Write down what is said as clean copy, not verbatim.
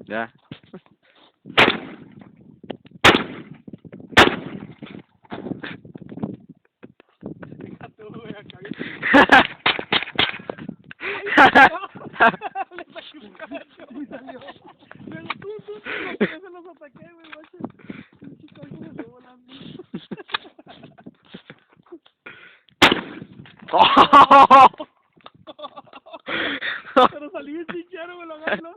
Ya. Le saqué un cacho. Me salió. Pero tú, se los ataqué, güey, macho. Pinche cacho me fue volando. Pero salí bien chichero, me lo agarró.